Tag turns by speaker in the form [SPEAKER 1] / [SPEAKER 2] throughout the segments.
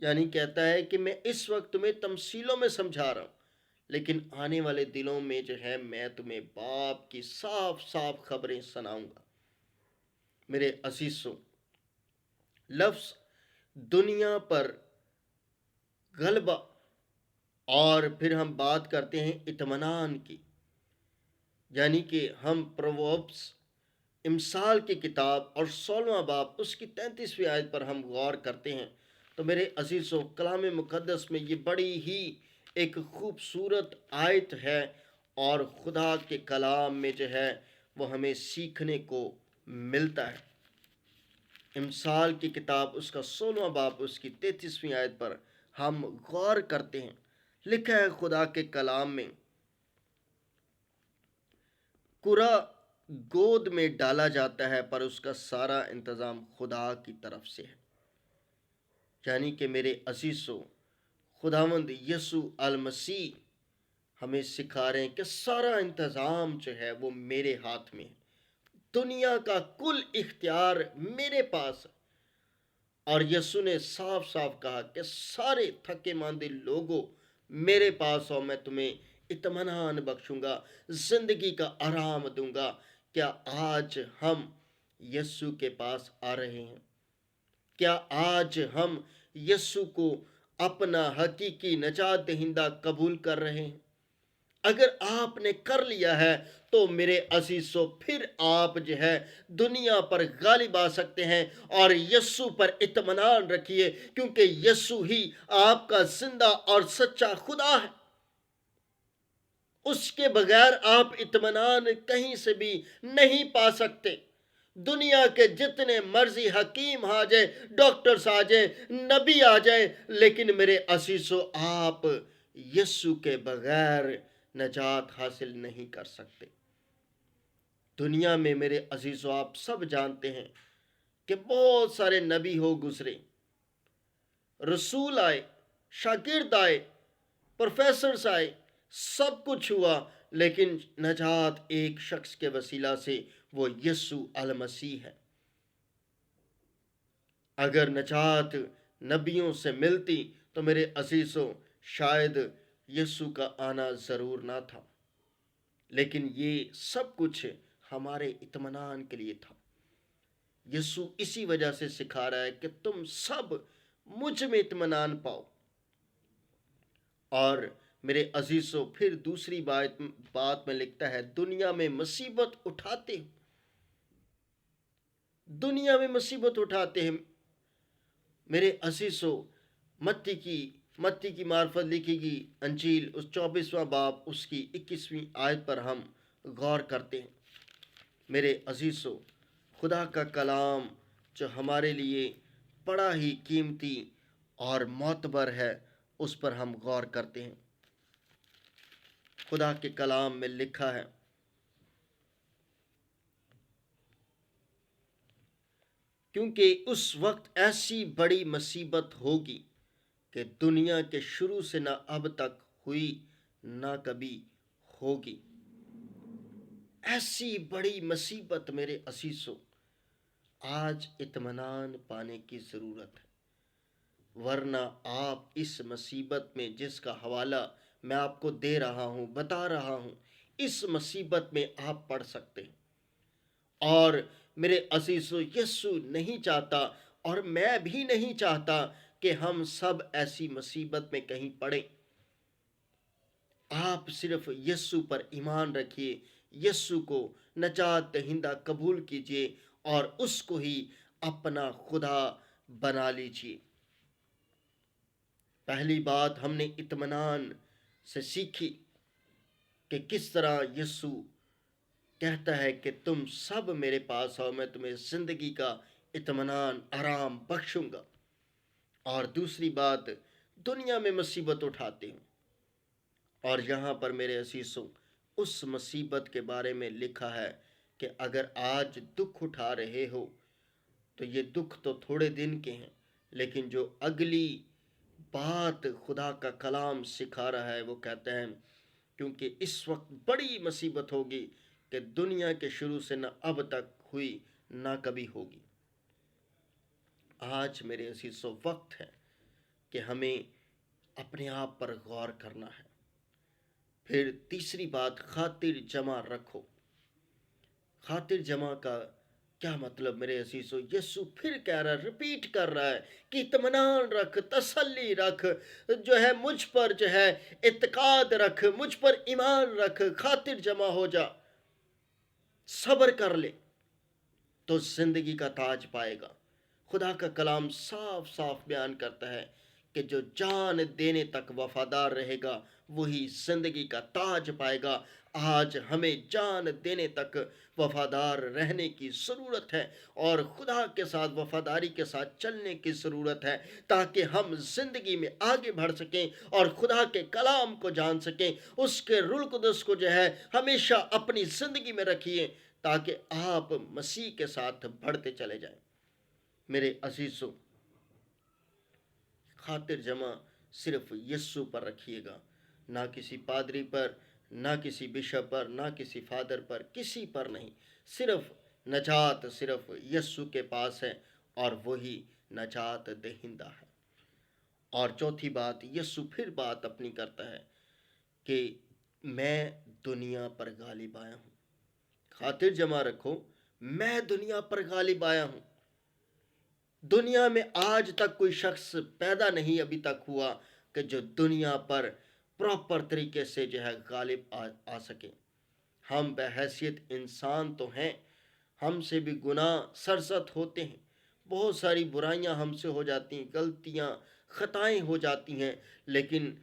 [SPEAKER 1] یعنی کہتا ہے کہ میں اس وقت تمہیں تمثیلوں میں سمجھا رہا ہوں، لیکن آنے والے دنوں میں جو ہے میں تمہیں باپ کی صاف صاف خبریں سناؤں گا۔ میرے عزیزوں، لفظ دنیا پر غلبہ، اور پھر ہم بات کرتے ہیں اطمینان کی، یعنی کہ ہم پرووربس امثال کی کتاب اور 16واں باب اس کی 33ویں آیت پر ہم غور کرتے ہیں تو میرے عزیزوں، کلام مقدس میں یہ بڑی ہی ایک خوبصورت آیت ہے، اور خدا کے کلام میں جو ہے وہ ہمیں سیکھنے کو ملتا ہے۔ امثال کی کتاب اس کا 16واں باب اس کی 33ویں آیت پر ہم غور کرتے ہیں۔ لکھا ہے خدا کے کلام میں، کرا گود میں ڈالا جاتا ہے پر اس کا سارا انتظام خدا کی طرف سے ہے۔ یعنی کہ میرے عزیزوں، خداوند یسوع المسیح ہمیں سکھا رہے ہیں کہ سارا انتظام جو ہے وہ میرے ہاتھ میں ہے، دنیا کا کل اختیار میرے پاس ہے۔ اور یسوع نے صاف صاف کہا کہ سارے تھکے ماندے لوگوں میرے پاس آؤ، میں تمہیں اطمینان بخشوں گا، زندگی کا آرام دوں گا۔ کیا آج ہم یسوع کے پاس آ رہے ہیں؟ کیا آج ہم یسوع کو اپنا حقیقی نجات دہندہ قبول کر رہے ہیں؟ اگر آپ نے کر لیا ہے تو میرے عزیزوں، پھر آپ جو ہے دنیا پر غالب آ سکتے ہیں، اور یسوع پر اطمینان رکھیے، کیونکہ یسوع ہی آپ کا زندہ اور سچا خدا ہے۔ اس کے بغیر آپ اطمینان کہیں سے بھی نہیں پا سکتے۔ دنیا کے جتنے مرضی حکیم آ جائے، ڈاکٹرز آ جائیں، نبی آ جائیں، لیکن میرے عزیزوں، آپ یسوع کے بغیر نجات حاصل نہیں کر سکتے۔ دنیا میں میرے عزیزوں، آپ سب جانتے ہیں کہ بہت سارے نبی ہو گزرے، رسول آئے، شاگرد آئے، پروفیسرز آئے، سب کچھ ہوا، لیکن نجات ایک شخص کے وسیلہ سے، وہ یسوع المسیح ہے۔ اگر نجات نبیوں سے ملتی تو میرے عزیزوں شاید یسوع کا آنا ضرور نہ تھا، لیکن یہ سب کچھ ہمارے اطمینان کے لیے تھا۔ یسوع اسی وجہ سے سکھا رہا ہے کہ تم سب مجھ میں اطمینان پاؤ۔ اور میرے عزیزوں، پھر دوسری بات میں لکھتا ہے، دنیا میں مصیبت اٹھاتے ہیں، دنیا میں مصیبت اٹھاتے ہیں۔ میرے عزیزوں، متی کی معرفت لکھی گئی انجیل اس 24واں باب اس کی 21ویں آیت پر ہم غور کرتے ہیں۔ میرے عزیزوں، خدا کا کلام جو ہمارے لیے بڑا ہی قیمتی اور معتبر ہے، اس پر ہم غور کرتے ہیں۔ خدا کے کلام میں لکھا ہے، کیونکہ اس وقت ایسی بڑی مصیبت ہوگی کہ دنیا کے شروع سے نہ اب تک ہوئی نہ کبھی ہوگی۔ ایسی بڑی مصیبت میرے عزیزوں، آج اطمینان پانے کی ضرورت ہے، ورنہ آپ اس مصیبت میں، جس کا حوالہ میں آپ کو دے رہا ہوں، بتا رہا ہوں، اس مصیبت میں آپ پڑ سکتے ہیں۔ اور میرے عزیزو، یسوع نہیں چاہتا اور میں بھی نہیں چاہتا کہ ہم سب ایسی مصیبت میں کہیں پڑیں۔ آپ صرف یسوع پر ایمان رکھیے، یسوع کو نجات دہندہ قبول کیجیے اور اس کو ہی اپنا خدا بنا لیجیے۔ پہلی بات ہم نے اطمینان سے سیکھی کہ کس طرح یسوع کہتا ہے کہ تم سب میرے پاس آؤ، میں تمہیں زندگی کا اطمینان، آرام بخشوں گا۔ اور دوسری بات، دنیا میں مصیبت اٹھاتے ہیں، اور یہاں پر میرے عزیزوں اس مصیبت کے بارے میں لکھا ہے کہ اگر آج دکھ اٹھا رہے ہو تو یہ دکھ تو تھوڑے دن کے ہیں، لیکن جو اگلی بات خدا کا کلام سکھا رہا ہے وہ کہتا ہے، کیونکہ اس وقت بڑی مصیبت ہوگی کہ دنیا کے شروع سے نہ اب تک ہوئی نہ کبھی ہوگی۔ آج میرے عزیزو وقت ہے کہ ہمیں اپنے آپ پر غور کرنا ہے۔ پھر تیسری بات، خاطر جمع رکھو۔ خاطر جمع کا کیا مطلب میرے عزیزو؟ یسوع پھر کہہ رہا ہے، ریپیٹ کر رہا ہے کہ اطمینان رکھ، تسلی رکھ، جو ہے مجھ پر جو ہے اعتقاد رکھ، مجھ پر ایمان رکھ، خاطر جمع ہو جا، صبر کر لے تو زندگی کا تاج پائے گا۔ خدا کا کلام صاف صاف بیان کرتا ہے کہ جو جان دینے تک وفادار رہے گا وہی زندگی کا تاج پائے گا۔ آج ہمیں جان دینے تک وفادار رہنے کی ضرورت ہے اور خدا کے ساتھ وفاداری کے ساتھ چلنے کی ضرورت ہے، تاکہ ہم زندگی میں آگے بڑھ سکیں اور خدا کے کلام کو جان سکیں۔ اس کے روح القدس کو جو ہے ہمیشہ اپنی زندگی میں رکھیے، تاکہ آپ مسیح کے ساتھ بڑھتے چلے جائیں۔ میرے عزیزو، خاطر جمع صرف یسوع پر رکھیے گا، نہ کسی پادری پر، نہ کسی بشپ پر، نہ کسی فادر پر، کسی پر نہیں۔ صرف نجات صرف یسوع کے پاس ہے اور وہی نجات دہندہ ہے۔ اور چوتھی بات، یسوع پھر بات اپنی کرتا ہے کہ میں دنیا پر غالب آیا ہوں۔ خاطر جمع رکھو، میں دنیا پر غالب آیا ہوں۔ دنیا میں آج تک کوئی شخص پیدا نہیں ابھی تک ہوا کہ جو دنیا پر پراپر طریقے سے جو ہے غالب آ سکے۔ ہم بحیثیت انسان تو ہیں، ہم سے بھی گناہ سرزد ہوتے ہیں، بہت ساری برائیاں ہم سے ہو جاتی ہیں، غلطیاں خطائیں ہو جاتی ہیں، لیکن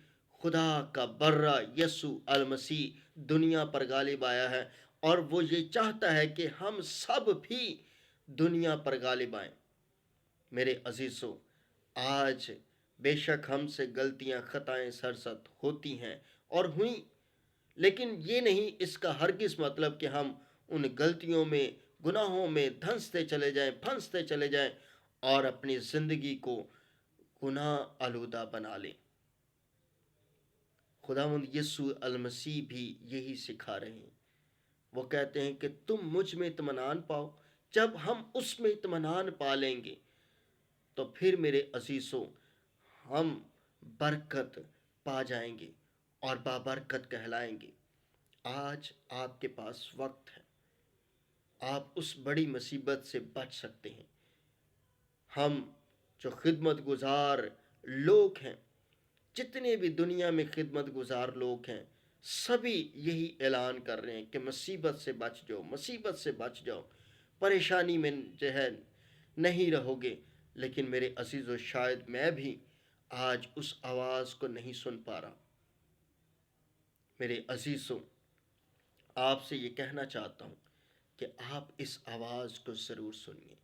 [SPEAKER 1] خدا کا برہ یسوع المسیح دنیا پر غالب آیا ہے اور وہ یہ چاہتا ہے کہ ہم سب بھی دنیا پر غالب آئیں۔ میرے عزیزو، آج بے شک ہم سے غلطیاں خطائیں سرزد ہوتی ہیں اور ہوئیں، لیکن یہ نہیں اس کا ہرگز مطلب کہ ہم ان غلطیوں میں، گناہوں میں دھنستے چلے جائیں، پھنستے چلے جائیں اور اپنی زندگی کو گناہ آلودہ بنا لیں۔ خداوند یسوع المسیح بھی یہی سکھا رہے ہیں۔ وہ کہتے ہیں کہ تم مجھ میں اطمینان پاؤ۔ جب ہم اس میں اطمینان پا لیں گے تو پھر میرے عزیزوں ہم برکت پا جائیں گے اور بابرکت کہلائیں گے۔ آج آپ کے پاس وقت ہے، آپ اس بڑی مصیبت سے بچ سکتے ہیں۔ ہم جو خدمت گزار لوگ ہیں، جتنے بھی دنیا میں خدمت گزار لوگ ہیں، سبھی یہی اعلان کر رہے ہیں کہ مصیبت سے بچ جاؤ، مصیبت سے بچ جاؤ، پریشانی میں جو ہے نہیں رہو گے۔ لیکن میرے عزیزو، شاید میں بھی آج اس آواز کو نہیں سن پا رہا۔ میرے عزیزو، آپ سے یہ کہنا چاہتا ہوں کہ آپ اس آواز کو ضرور سنیے۔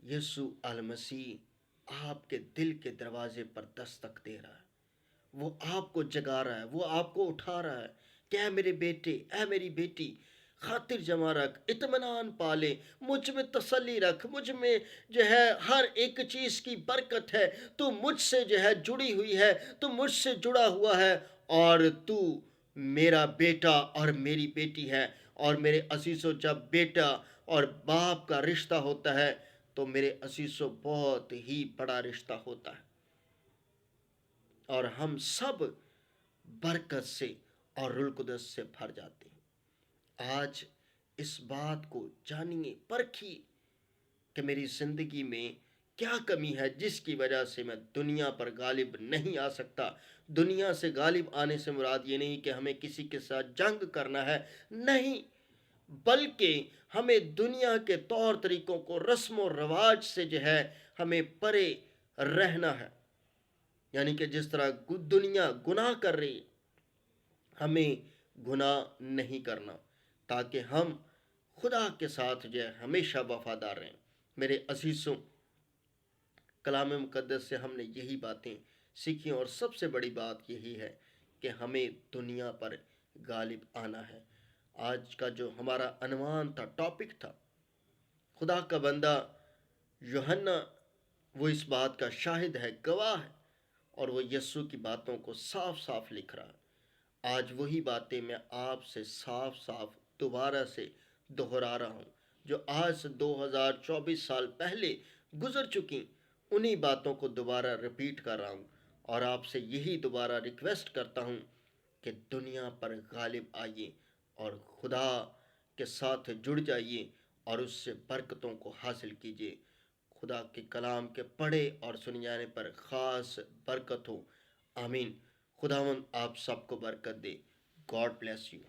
[SPEAKER 1] یسوع المسیح آپ کے دل کے دروازے پر دستک دے رہا ہے، وہ آپ کو جگا رہا ہے، وہ آپ کو اٹھا رہا ہے کہ اے میرے بیٹے، اے میری بیٹی، خاطر جمع رکھ، اطمینان پالے، مجھ میں تسلی رکھ، مجھ میں جو ہے ہر ایک چیز کی برکت ہے، تو مجھ سے جو ہے جڑی ہوئی ہے، تو مجھ سے جڑا ہوا ہے اور تو میرا بیٹا اور میری بیٹی ہے۔ اور میرے عزیزو، جب بیٹا اور باپ کا رشتہ ہوتا ہے تو میرے عزیزو بہت ہی بڑا رشتہ ہوتا ہے، اور ہم سب برکت سے اور روح القدس سے بھر جاتے ہیں۔ آج اس بات کو جانیے، پرکھیے کہ میری زندگی میں کیا کمی ہے جس کی وجہ سے میں دنیا پر غالب نہیں آ سکتا۔ دنیا سے غالب آنے سے مراد یہ نہیں کہ ہمیں کسی کے ساتھ جنگ کرنا ہے، نہیں، بلکہ ہمیں دنیا کے طور طریقوں کو، رسم و رواج سے جو ہے ہمیں پرے رہنا ہے۔ یعنی کہ جس طرح دنیا گناہ کر رہی ہے، ہمیں گناہ نہیں کرنا، تاکہ ہم خدا کے ساتھ جو ہے ہمیشہ وفادار رہیں۔ میرے عزیزوں، کلام مقدس سے ہم نے یہی باتیں سیکھی، اور سب سے بڑی بات یہی ہے کہ ہمیں دنیا پر غالب آنا ہے۔ آج کا جو ہمارا عنوان تھا، ٹاپک تھا، خدا کا بندہ یوحنا وہ اس بات کا شاہد ہے، گواہ ہے، اور وہ یسوع کی باتوں کو صاف صاف لکھ رہا ہے۔ آج وہی باتیں میں آپ سے صاف صاف دوبارہ سے دہرا رہا ہوں، جو آج سے 2024 سال پہلے گزر چکی، انہی باتوں کو دوبارہ رپیٹ کر رہا ہوں، اور آپ سے یہی دوبارہ ریکویسٹ کرتا ہوں کہ دنیا پر غالب آئیے اور خدا کے ساتھ جڑ جائیے اور اس سے برکتوں کو حاصل کیجیے۔ خدا کے کلام کے پڑھے اور سن جانے پر خاص برکت ہو۔ آمین۔ خداوند آپ سب کو برکت دے۔ God bless you.